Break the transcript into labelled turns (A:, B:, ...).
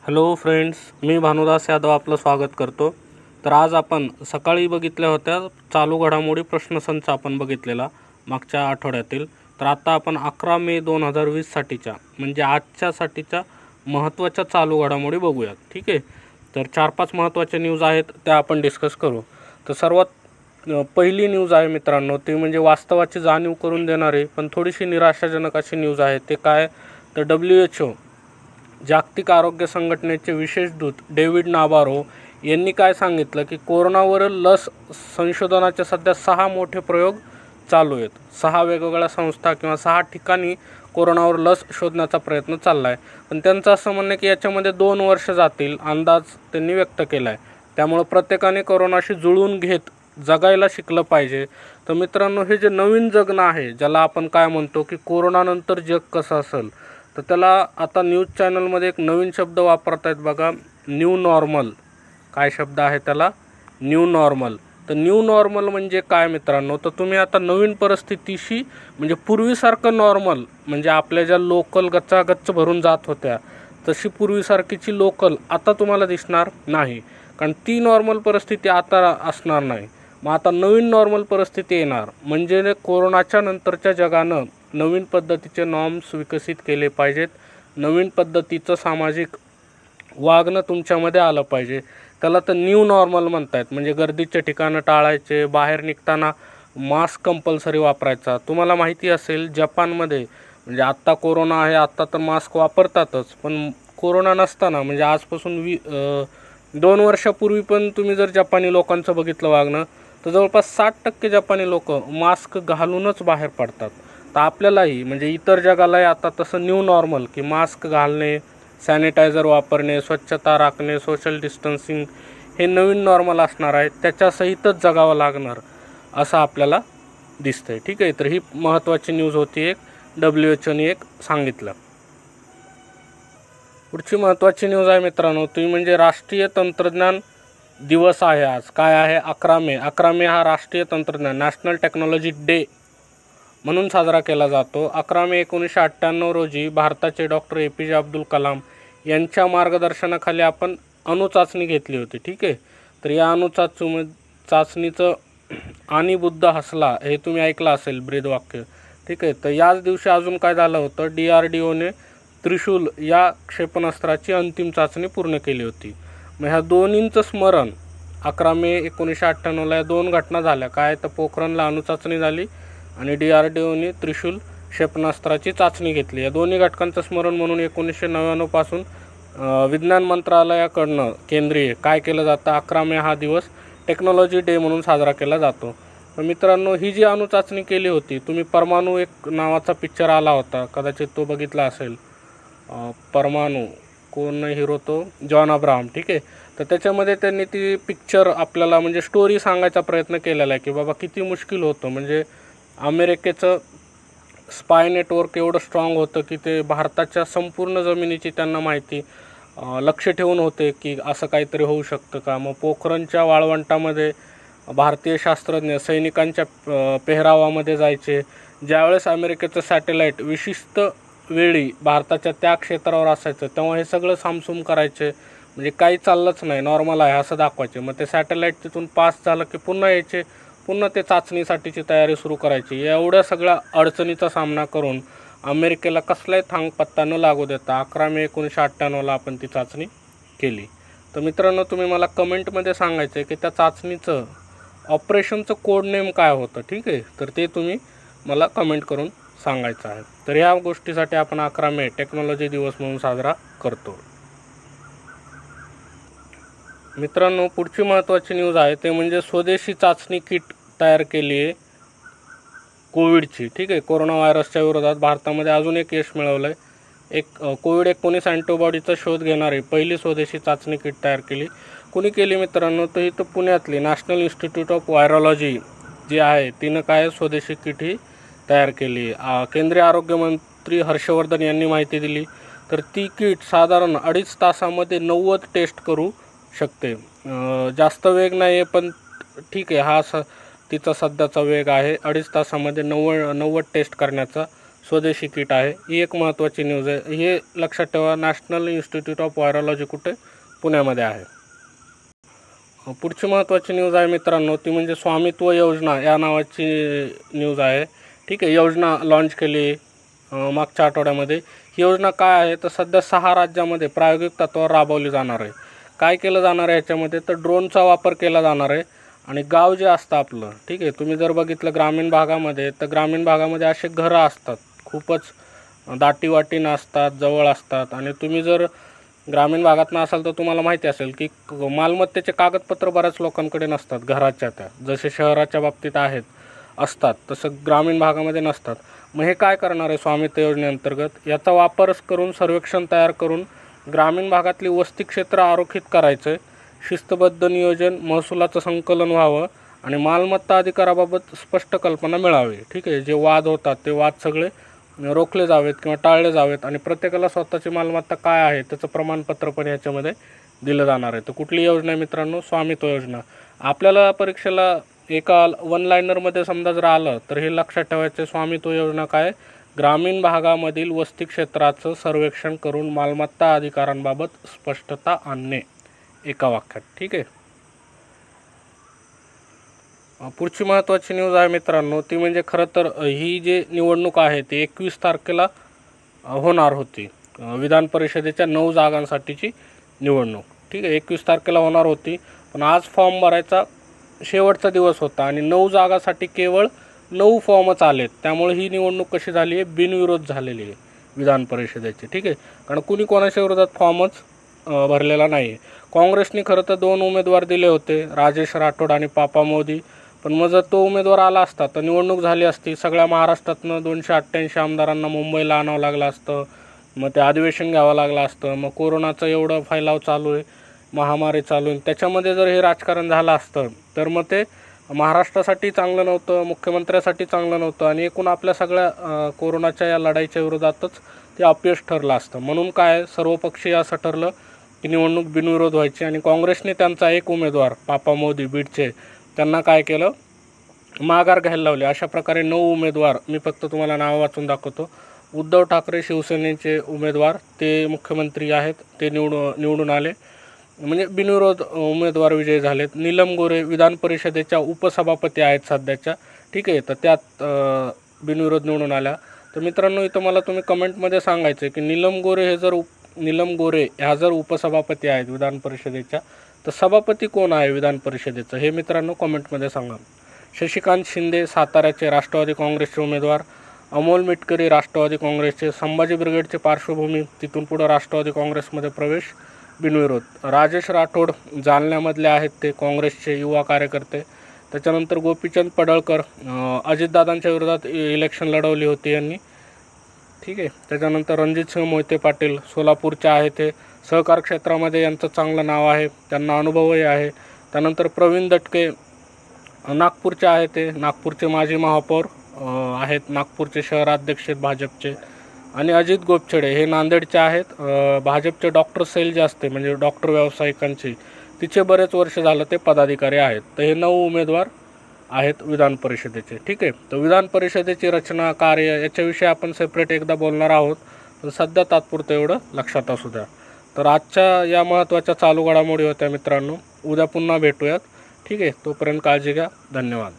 A: Hello friends, मी भानुदास यादव आपलं स्वागत करतो। तर आज आपण सकाळी बघितल्या होत्या चालू घडामोडी प्रश्नसंच आपण बघितलेला मागच्या आठवड्यातील। तर आता आपण 11 मे 2020 साठीच्या म्हणजे आजच्यासाठीच्या महत्त्वाच्या चालू घडामोडी बघूया। ठीक आहे, तर 4-5 महत्त्वाच्या न्यूज आहेत त्या आपण डिस्कस करू। तर सर्वात पहिली न्यूज आहे मित्रांनो, ती म्हणजे वास्तवाची जाणीव करून देणारी पण थोडीशी निराशाजनक अशी न्यूज आहे। ते काय तर WHO जागतिक आरोग्य संघटनेचे विशेष दूत डेव्हिड नाबारो यांनी काय सांगितलं की कोरोनावर लस संशोधनाचे सध्या 6 मोठे प्रयोग चालू आहेत। 6 वेगवेगळ्या संस्था किंवा 6 ठिकाणी कोरोनावर लस शोधण्याचा प्रयत्न चालला आहे। पण त्यांचं असं म्हणणं आहे की याच्यामध्ये 2 वर्ष जातील अंदाज त्यांनी व्यक्त केला आहे। त्यामुळे प्रत्येकाने कोरोनाशी जुळवून घेत जगायला शिकलं पाहिजे। तर मित्रांनो, हे जे नवीन जगणं आहे ज्याला आपण काय म्हणतो की कोरोनानंतर जग कसं असेल, तर त्याला आता न्यूज चॅनलमध्ये एक नवीन शब्द वापरत आहेत बघा, न्यू नॉर्मल। काय शब्द आहे त्याला? New normal. तर न्यू नॉर्मल म्हणजे काय मित्रांनो, तर तुम्ही आता नवीन परिस्थितीशी म्हणजे पूर्वीसारखं नॉर्मल म्हणजे आपल्या ज्या लोकल गच्चागच्च भरून जात होत्या तशी पूर्वीसारखीची लोकल आता तुम्हाला दिसणार नाही, कारण ती नॉर्मल परिस्थिती आता असणार नाही। मग आता नवीन नॉर्मल परिस्थिती येणार म्हणजे कोरोनाच्या नंतरच्या जगानं नवीन पद्धतीचे नॉर्म्स विकसित केले पाहिजेत। नवीन पद्धतीचं सामाजिक वागणं तुमच्यामध्ये आलं पाहिजे। त्याला तर न्यू नॉर्मल म्हणतात। म्हणजे गर्दीचे ठिकाणं टाळायचे, बाहेर निघताना मास्क कंपल्सरी वापरायचा। तुम्हाला माहिती असेल जपानमध्ये म्हणजे आत्ता कोरोना आहे, आत्ता तर मास्क वापरतातच, पण कोरोना नसताना म्हणजे आजपासून 2 वर्षापूर्वी पण तुम्ही जर जपानी लोकांचं बघितलं वागणं, तर जवळपास 60% जपानी लोक मास्क घालूनच बाहेर पडतात। तर आपल्यालाही म्हणजे इतर जगालाही आता तसं न्यू नॉर्मल की मास्क घालणे, सॅनिटायझर वापरणे, स्वच्छता राखणे, सोशल डिस्टन्सिंग हे नवीन नॉर्मल असणार आहे। त्याच्यासहितच जगावं लागणार असं आपल्याला दिसतंय। ठीक आहे, तर ही महत्त्वाची न्यूज होती एक WHO ने एक सांगितलं। पुढची महत्त्वाची न्यूज आहे मित्रांनो, ती म्हणजे राष्ट्रीय तंत्रज्ञान दिवस आहे आज। काय आहे? 11 मे। 11 मे हा राष्ट्रीय तंत्रज्ञान नॅशनल टेक्नॉलॉजी डे म्हणून साजरा केला जातो। 11 मे 1998 रोजी भारताचे डॉक्टर APJ अब्दुल कलाम यांच्या मार्गदर्शनाखाली आपण अणुचाचणी घेतली होती। ठीक आहे, तर या चाचणीचं आणि बुद्ध हसला हे तुम्ही ऐकलं असेल ब्रीदवाक्य। ठीक आहे, तर याच दिवशी अजून काय झालं होतं, DRDOने त्रिशूल या क्षेपणास्त्राची अंतिम चाचणी पूर्ण केली होती। मग ह्या दोन्हींचं स्मरण 11 मे 1998ला या 2 घटना झाल्या। काय तर पोखरणला अणुचाचणी झाली आणि DRDOने त्रिशूल क्षेपणास्त्राची चाचणी घेतली। या दोन्ही घटकांचं स्मरण म्हणून 1999 पासून विज्ञान मंत्रालयाकडनं केंद्रीय काय केलं जातं, 11 मे हा दिवस टेक्नॉलॉजी डे म्हणून साजरा केला जातो। तर मित्रांनो, ही जी अणुचाचणी केली होती, तुम्ही परमाणू एक नावाचा पिक्चर आला होता, कदाचित तो बघितला असेल, परमाणू, कोण हिरो तो जॉन अब्राहम। ठीक आहे, तर त्याच्यामध्ये त्यांनी ती पिक्चर आपल्याला म्हणजे स्टोरी सांगायचा प्रयत्न केलेला आहे की बाबा किती मुश्किल होतं। म्हणजे अमेरिकेचं स्पाय नेटवर्क एवढं स्ट्रॉंग होतं की ते भारताच्या संपूर्ण जमिनीची त्यांना माहिती लक्ष ठेवून होते की असं काहीतरी होऊ शकतं का। मग पोखरणच्या वाळवंटामध्ये भारतीय शास्त्रज्ञ सैनिकांच्या पेहरावामध्ये जायचे। ज्यावेळेस अमेरिकेचं सॅटेलाईट विशिष्ट वेळी भारताच्या त्या क्षेत्रावर असायचं तेव्हा हे सगळं सामसूम करायचे, म्हणजे काही चाललंच नाही, नॉर्मल आहे असं दाखवायचे। मग ते सॅटेलाईट तिथून पास झालं की पुन्हा यायचे, पुन्हा ते चाचणीसाठीची तयारी सुरू करायची। एवढ्या सगळ्या अडचणीचा सामना करून अमेरिकेला कसलाही थांगपत्ता न लागू देता 11 मे 1998ला आपण ती चाचणी केली। तर मित्रांनो, तुम्ही मला कमेंटमध्ये सांगायचं आहे की त्या चाचणीचं ऑपरेशनचं कोड नेम काय होतं। ठीक आहे, तर ते तुम्ही मला कमेंट करून सांगायचं आहे। तर या गोष्टीसाठी आपण 11 मे टेक्नॉलॉजी दिवस म्हणून साजरा करतो। मित्रांनो, पुढची महत्त्वाची न्यूज आहे ते म्हणजे स्वदेशी चाचणी किट तयार केली आहे कोविडची। ठीक आहे, कोरोना व्हायरसच्या विरोधात भारतामध्ये अजून एक यश मिळवलं आहे। एक COVID-19 अँटीबॉडीचा शोध घेणारी पहिली स्वदेशी चाचणी किट तयार केली। कोणी केली मित्रांनो, तर इथं पुण्यातली नॅशनल इन्स्टिट्यूट ऑफ व्हायरॉलॉजी जी आहे तिनं काय स्वदेशी किट ही तयार केली। केंद्रीय आरोग्यमंत्री हर्षवर्धन यांनी माहिती दिली। तर ती किट साधारण 2.5 तासामध्ये 90 टेस्ट करू शकते। जास्त वेग नाही आहे, पण ठीक आहे, हा तिचा सध्याचा वेग आहे। 2.5 तासामध्ये 90 टेस्ट करण्याचा स्वदेशी किट आहे, ही एक महत्त्वाची न्यूज आहे. हे लक्षात ठेवा, नॅशनल इन्स्टिट्यूट ऑफ व्हायरॉलॉजी कुठे, पुण्यामध्ये आहे. पुढची महत्त्वाची न्यूज आहे मित्रांनो, ती म्हणजे स्वामित्व योजना या नावाची न्यूज आहे. ठीक आहे, योजना लॉन्च केली मागच्या आठवड्यामध्ये. ही योजना काय आहे तर सध्या 6 राज्यामध्ये प्रायोगिक तत्त्वावर राबवली जाणार आहे. काय केलं जाणार आहे याच्यामध्ये तर ड्रोनचा वापर केला जाणार आहे. आणि गाव जे असतं आपलं, ठीक आहे, तुम्ही जर बघितलं ग्रामीण भागामध्ये, तर ग्रामीण भागामध्ये असे घरं असतात, खूपच दाटीवाटी नसतात, जवळ असतात. आणि तुम्ही जर ग्रामीण भागात असाल तर तुम्हाला माहिती असेल की मालमत्तेचे कागदपत्र बऱ्याच लोकांकडे नसतात घराच्या, त्या जसे शहराच्या बाबतीत असतात तसं ग्रामीण भागामध्ये नसतात. मग हे काय करणार आहे स्वामित्व योजनेअंतर्गत, याचा वापर करून सर्वेक्षण तयार करून ग्रामीण भागातली वस्ती क्षेत्र आरोखित करायचं आहे. शिस्तबद्ध नियोजन, महसुलाचं संकलन व्हावं आणि मालमत्ता अधिकाराबाबत स्पष्ट कल्पना मिळावी. ठीक आहे, जे वाद होतात ते वाद सगळे रोखले जावेत किंवा टाळले जावेत आणि प्रत्येकाला स्वतःची मालमत्ता काय आहे त्याचं प्रमाणपत्र पण याच्यामध्ये दिलं जाणार आहे. तर कुठली योजना आहे मित्रांनो, स्वामित्व योजना. आपल्याला परीक्षेला एका वन लाईनरमध्ये समजा जर आलं तर हे लक्षात ठेवायचं, स्वामित्व योजना काय, ग्रामीण भागामधील वस्ती क्षेत्राचं सर्वेक्षण करून मालमत्ता अधिकारांबाबत स्पष्टता आणणे, एका वाक्यात. ठीक आहे. पुढची महत्त्वाची न्यूज आहे मित्रांनो, ती म्हणजे खरं तर ही जी निवडणूक आहे ती 21 तारखेला होणार होती. विधान परिषदेच्या 9 जागांसाठीची निवडणूक. ठीक आहे, 21 तारखेला होणार होती, पण आज फॉर्म भरायचा शेवटचा दिवस होता आणि 9 जागासाठी केवळ 9 फॉर्मच आलेत. त्यामुळे ही निवडणूक कशी झाली आहे, बिनविरोध झालेली आहे विधान परिषदेची. ठीक आहे, कारण कुणी कोणाच्या विरोधात फॉर्मच भरलेला नाही आहे. काँग्रेसने खरं तर 2 उमेदवार दिले होते, राजेश राठोड आणि पापा मोदी. पण मग जर तो उमेदवार आला असता तर निवडणूक झाली असती. सगळ्या महाराष्ट्रातनं 288 आमदारांना मुंबईला आणावं लागलं असतं, मग ते अधिवेशन घ्यावं लागलं असतं. मग कोरोनाचं एवढं फैलाव चालू आहे, महामारी चालू आहे, त्याच्यामध्ये जर हे राजकारण झालं असतं तर मग ते महाराष्ट्रासाठी चांगलं नव्हतं, मुख्यमंत्र्यासाठी चांगलं नव्हतं आणि एकूण आपल्या सगळ्या कोरोनाच्या या लढाईच्या विरोधातच ते अपयश ठरलं असतं. म्हणून काय, सर्वपक्षीय असं ठरलं की निवडणूक बिनविरोध व्हायची. आणि काँग्रेसने त्यांचा एक उमेदवार पापा मोदी बीडचे, त्यांना काय केलं, माघार घ्यायला लावले. अशा प्रकारे 9 उमेदवार, मी फक्त तुम्हाला नाव वाचून दाखवतो. उद्धव ठाकरे शिवसेनेचे उमेदवार, ते मुख्यमंत्री आहेत, ते निवडून आले, म्हणजे बिनविरोध उमेदवार विजयी झालेत. नीलम गोरे विधान परिषदेच्या उपसभापती आहेत सध्याच्या. ठीक आहे, तर त्यात बिनविरोध निवडून आल्या. तर मित्रांनो, इथं मला तुम्ही कमेंटमध्ये सांगायचं की नीलम गोरे ह्या जर उपसभापती आहेत विधान परिषदेच्या, तर सभापती कोण आहे विधान परिषदेचं, हे मित्रांनो कमेंटमध्ये सांगा. शशिकांत शिंदे साताऱ्याचे राष्ट्रवादी काँग्रेसचे उमेदवार, अमोल मिटकरी राष्ट्रवादी काँग्रेसचे, संभाजी ब्रिगेडचे पार्श्वभूमी, तिथून पुढं राष्ट्रवादी काँग्रेसमध्ये प्रवेश, बिनविरोध. राजेश राठोड जालन्यामधले आहेत, ते काँग्रेसचे युवा कार्यकर्ते. त्याच्यानंतर गोपीचंद पडळकर, अजितदादांच्या विरोधात इलेक्शन लढवली होती यांनी. ठीक आहे. त्याच्यानंतर रणजितसिंह मोहिते पाटील सोलापूरचे आहे, ते सहकार क्षेत्रामध्ये यांचं चांगलं नाव आहे, त्यांना अनुभवही आहे. त्यानंतर प्रवीण दटके नागपूरचे आहे, ते नागपूरचे माजी महापौर आहेत, नागपूरचे शहराध्यक्ष आहेत भाजपचे. आणि अजित गोपछडे हे नांदेडचे आहेत, भाजपचे डॉक्टर सेल जे असते म्हणजे डॉक्टर व्यावसायिकांची, तिचे बरेच वर्ष झालं ते पदाधिकारी आहेत. तर हे 9 उमेदवार आहेत विधान परिषदेचे. ठीक आहे. तर विधान परिषदेची रचना, कार्य याच्याविषयी आपण सेपरेट एकदा बोलणार आहोत, पण सध्या तात्पुरतं एवढं लक्षात असू द्या. तर आजच्या या महत्त्वाच्या चालू घडामोडी होत्या मित्रांनो. उद्या पुन्हा भेटूयात. ठीक आहे, तोपर्यंत काळजी घ्या. धन्यवाद.